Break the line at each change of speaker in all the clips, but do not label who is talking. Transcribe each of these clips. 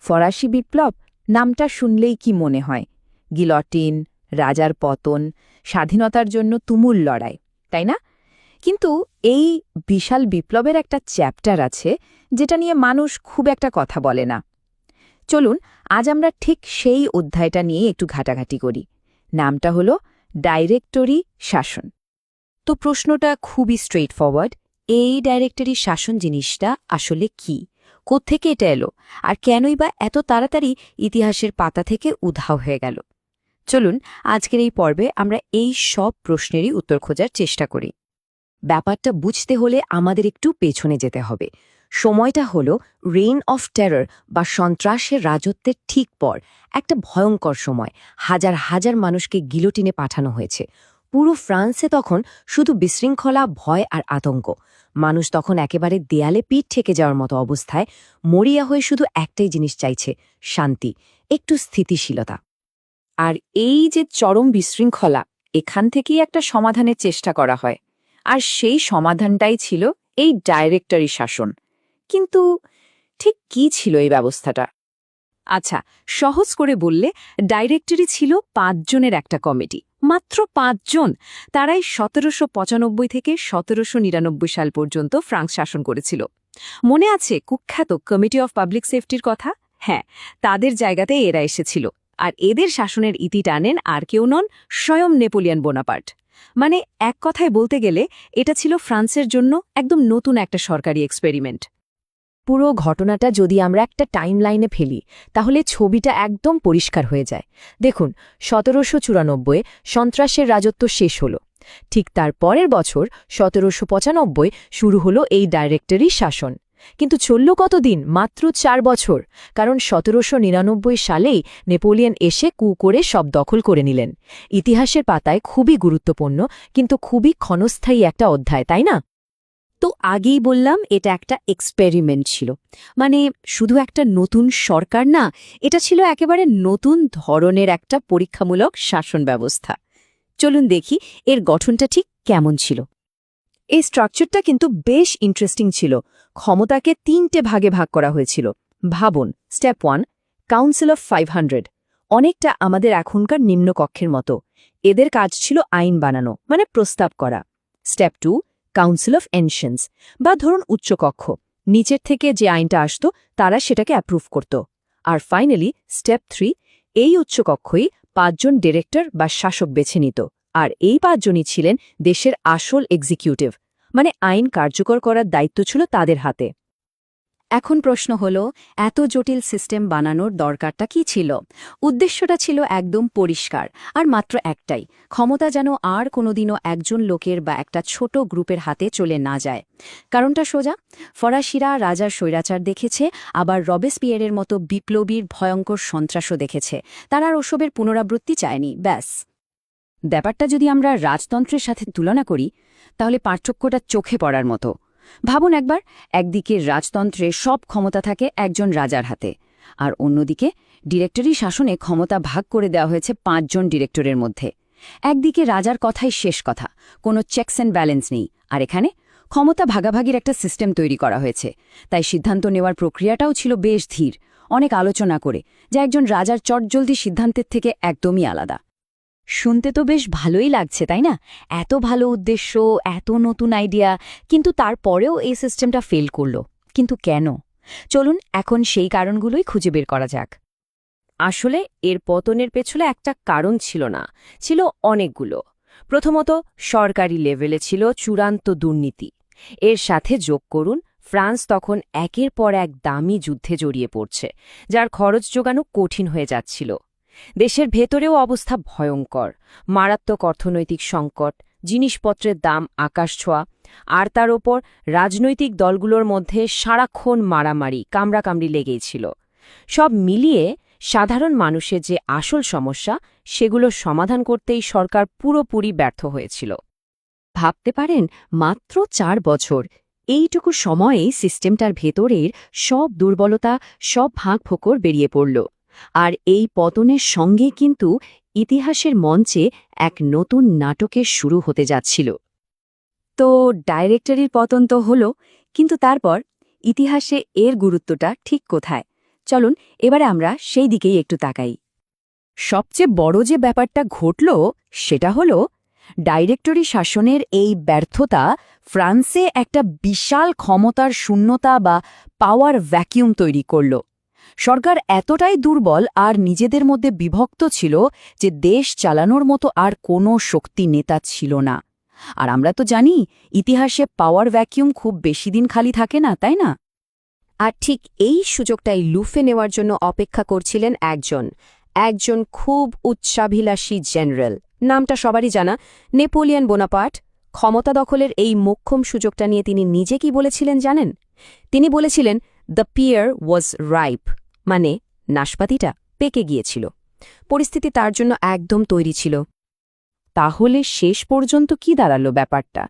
ফরাসি বিপ্লব নামটা শুনলেই কি মনে হয়? গিলটিন, রাজার পতন, স্বাধীনতার জন্য তুমুল লড়াই, তাই না? কিন্তু এই বিশাল বিপ্লবের একটা চ্যাপ্টার আছে যেটা নিয়ে মানুষ খুব একটা কথা বলে না। চলুন আজ আমরা ঠিক সেই অধ্যায়টা নিয়ে একটু ঘাটাঘাটি করি। নামটা হলো ডাইরেক্টরি শাসন।
তো প্রশ্নটা খুবই স্ট্রেইট ফরওয়ার্ড। এই ডাইরেক্টরি শাসন জিনিসটা আসলে কি, কোত্থেকে এটা এলো, আর কেনই বা এত তাড়াতাড়ি ইতিহাসের পাতা থেকে উধাও হয়ে গেল? চলুন আজকের এই পর্বে আমরা এই সব প্রশ্নেরই উত্তর খোঁজার চেষ্টা করি। ব্যাপারটা বুঝতে হলে আমাদের একটু পেছনে যেতে হবে। সময়টা হলো রেইন অফ টেরর বা সন্ত্রাসের রাজত্বের ঠিক পর একটা ভয়ঙ্কর সময়। হাজার হাজার মানুষকে গিলোটিনে পাঠানো হয়েছে। পুরো ফ্রান্সে তখন শুধু বিশৃঙ্খলা, ভয় আর আতঙ্ক। মানুষ তখন একেবারে দেয়ালে পিঠ ঠেকে যাওয়ার মতো অবস্থায়, মরিয়া হয়ে শুধু একটাই জিনিস চাইছে, শান্তি, একটু স্থিতিশীলতা।
আর এই যে চরম বিশৃঙ্খলা, এখান থেকেই একটা সমাধানের চেষ্টা করা হয়। আর সেই সমাধানটাই ছিল এই ডাইরেক্টরি শাসন। কিন্তু ঠিক কি ছিল এই ব্যবস্থাটা?
আচ্ছা, সহজ করে বললে ডাইরেক্টরি ছিল ৫ জনের একটা কমিটি, মাত্র ৫ জন। তারাই ১৭৯৫ থেকে ১৭৯৯ সাল পর্যন্ত ফ্রান্স শাসন করেছিল। মনে আছে কুখ্যাত কমিটি অফ পাবলিক সেফটির কথা? হ্যাঁ, তাদের জায়গাতে এরা এসেছিল। আর এদের শাসনের ইতি টানেন আর কেউ নন, স্বয়ং নেপোলিয়ন বোনাপার্ট। মানে এক কথায় বলতে গেলে এটা ছিল ফ্রান্সের জন্য একদম নতুন একটা সরকারি এক্সপেরিমেন্ট।
পুরো ঘটনাটা যদি আমরা একটা টাইমলাইনে ফেলি, তাহলে ছবিটা একদম পরিষ্কার হয়ে যায়। দেখুন, ১৭৯৪ সন্ত্রাসের রাজত্ব শেষ হল। ঠিক তার পরের বছর ১৭৯৫ শুরু হলো এই ডাইরেক্টরি শাসন। কিন্তু চলল কতদিন? মাত্র ৪ বছর। কারণ ১৭৯৯ সালেই নেপোলিয়ন এসে কু করে সব দখল করে নিলেন। ইতিহাসের পাতায় খুবই গুরুত্বপূর্ণ, কিন্তু খুবই ক্ষণস্থায়ী একটা অধ্যায়, তাই না?
তো আগেই বললাম এটা একটা এক্সপেরিমেন্ট ছিল। মানে শুধু একটা নতুন সরকার না, এটা ছিল একেবারে নতুন ধরনের একটা পরীক্ষামূলক শাসন ব্যবস্থা। চলুন দেখি এর গঠনটা ঠিক কেমন ছিল।
এই স্ট্রাকচারটা কিন্তু বেশ ইন্টারেস্টিং ছিল। ক্ষমতাকে ৩টে ভাগে ভাগ করা হয়েছিল। ভাবুন, স্টেপ 1, কাউন্সিল অফ 500, অনেকটা আমাদের এখনকার নিম্নকক্ষের মতো। এদের কাজ ছিল আইন বানানো, মানে প্রস্তাব করা। স্টেপ 2, কাউন্সিল অফ এনশনস, বা ধরুন উচ্চকক্ষ, নিচের থেকে যে আইনটা আসত তারা সেটাকে অ্যাপ্রুভ করত। আর ফাইনালি স্টেপ 3, এই উচ্চকক্ষই ৫ জন ডিরেক্টর বা শাসক বেছে নিত। আর এই ৫ জনই ছিলেন দেশের আসল এক্সিকিউটিভ, মানে আইন কার্যকর করার দায়িত্ব ছিল তাদের হাতে।
এখন প্রশ্ন হলো, এত জটিল সিস্টেম বানানোর দরকারটা কি ছিল? উদ্দেশ্যটা ছিল একদম পরিষ্কার আর মাত্র একটাই, ক্ষমতা যেন আর কোনোদিনও একজন লোকের বা একটা ছোট গ্রুপের হাতে চলে না যায়। কারণটা সোজা, ফরাসিরা রাজার স্বৈরাচার দেখেছে, আবার রবেসপিয়েরের মতো বিপ্লবীর ভয়ঙ্কর সন্ত্রাসও দেখেছে। তারা আর ওসবের পুনরাবৃত্তি চায়নি, ব্যাস। ব্যাপারটা যদি আমরা রাজতন্ত্রের সাথে তুলনা করি, তাহলে পার্থক্যটা চোখে পড়ার মতো। ভাবুন একবার, একদিকে রাজতন্ত্রে সব ক্ষমতা থাকে একজন রাজার হাতে, আর অন্যদিকে ডিরেক্টরি শাসনে ক্ষমতা ভাগ করে দেওয়া হয়েছে ৫ জন ডিরেক্টরের মধ্যে। একদিকে রাজার কথাই শেষ কথা, কোনো চেকস অ্যান্ড ব্যালেন্স নেই, আর এখানে ক্ষমতা ভাগাভাগির একটা সিস্টেম তৈরি করা হয়েছে। তাই সিদ্ধান্ত নেওয়ার প্রক্রিয়াটাও ছিল বেশ ধীর, অনেক আলোচনা করে, যা একজন রাজার চটজলদি সিদ্ধান্তের থেকে একদমই আলাদা। শুনতে তো বেশ ভালোই লাগছে, তাই না? এত ভালো উদ্দেশ্য, এত নতুন আইডিয়া, কিন্তু তারপরেও এই সিস্টেমটা ফেল করল। কিন্তু কেন? চলুন এখন সেই কারণগুলোই খুঁজে বের করা যাক।
আসলে এর পতনের পেছনে একটা কারণ ছিল না, ছিল অনেকগুলো। প্রথমত, সরকারি লেভেলে ছিল চূড়ান্ত দুর্নীতি। এর সাথে যোগ করুন, ফ্রান্স তখন একের পর এক দামি যুদ্ধে জড়িয়ে পড়ছে, যার খরচ জোগানো কঠিন হয়ে যাচ্ছিল। দেশের ভেতরেও অবস্থা ভয়ঙ্কর, মারাত্মক অর্থনৈতিক সংকট, জিনিসপত্রের দাম আকাশছোঁয়া, আর তার ওপর রাজনৈতিক দলগুলোর মধ্যে সারাক্ষণ মারামারি, কামড়াকামড়ি লেগেই ছিল। সব মিলিয়ে সাধারণ মানুষের যে আসল সমস্যা, সেগুলো সমাধান করতেই সরকার পুরোপুরি ব্যর্থ হয়েছিল।
ভাবতে পারেন, মাত্র ৪ বছর, এইটুকু সময়েই সিস্টেমটার ভেতরের সব দুর্বলতা, সব ভাঁকফোকর বেরিয়ে পড়ল। আর এই পতনের সঙ্গে কিন্তু ইতিহাসের মঞ্চে এক নতুন নাটকের শুরু হতে যাচ্ছিল। তো ডাইরেক্টরির পতন তো হল, কিন্তু তারপর ইতিহাসে এর গুরুত্বটা ঠিক কোথায়? চলুন এবারে আমরা সেই দিকেই একটু তাকাই। সবচেয়ে বড় যে ব্যাপারটা ঘটল সেটা হলো ডাইরেক্টরি শাসনের এই ব্যর্থতা ফ্রান্সে একটা বিশাল ক্ষমতার শূন্যতা বা পাওয়ার ভ্যাকিউম তৈরি করল। সরকার এতটাই দুর্বল আর নিজেদের মধ্যে বিভক্ত ছিল যে দেশ চালানোর মতো আর কোনো শক্তি নেতা ছিল না। আর আমরা তো জানি ইতিহাসে পাওয়ার ভ্যাকিউম খুব বেশি দিন খালি থাকে না, তাই না?
আর ঠিক এই সুযোগটাই লুফে নেওয়ার জন্য অপেক্ষা করছিলেন একজন খুব উচ্চাভিলাষী জেনারেল, নামটা সবারই জানা, নেপোলিয়ন বোনাপার্ট। ক্ষমতা দখলের এই মোক্ষম সুযোগটা নিয়ে তিনি নিজে কি বলেছিলেন জানেন? তিনি বলেছিলেন, দ্য পিয়ার ওয়াজ রাইপ, মানে নাশপাতিটা পেকে গিয়েছিল। পরিস্থিতি তার জন্য একদম তৈরি ছিল।
তাহলে শেষ পর্যন্ত কি দাঁড়ালো ব্যাপারটা?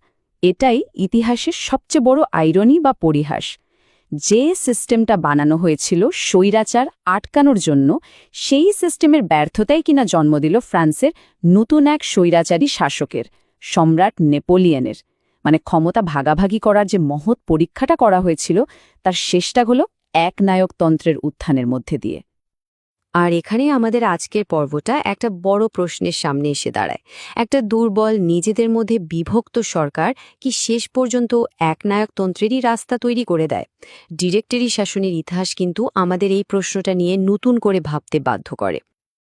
এটাই ইতিহাসের সবচেয়ে বড় আইরনি বা পরিহাস। যে সিস্টেমটা বানানো হয়েছিল স্বৈরাচার আটকানোর জন্য, সেই সিস্টেমের ব্যর্থতাই কিনা জন্ম দিল ফ্রান্সের নতুন এক স্বৈরাচারী শাসকের, সম্রাট নেপোলিয়নের। মানে ক্ষমতা ভাগাভাগি করার যে মহৎ পরীক্ষাটা করা হয়েছিল, তার শেষটা হলো একনায়কতন্ত্রের উত্থানের মধ্যে দিয়ে।
আর এখানে আমাদের আজকের পর্বটা একটা বড় প্রশ্নের সামনে এসে দাঁড়ায়। একটা দুর্বল, নিজেদের মধ্যে বিভক্ত সরকার কি শেষ পর্যন্ত একনায়কতন্ত্রেরই রাস্তা তৈরি করে দেয়? ডিরেক্টরি শাসনের ইতিহাস কিন্তু আমাদের এই প্রশ্নটা নিয়ে নতুন করে ভাবতে বাধ্য করে।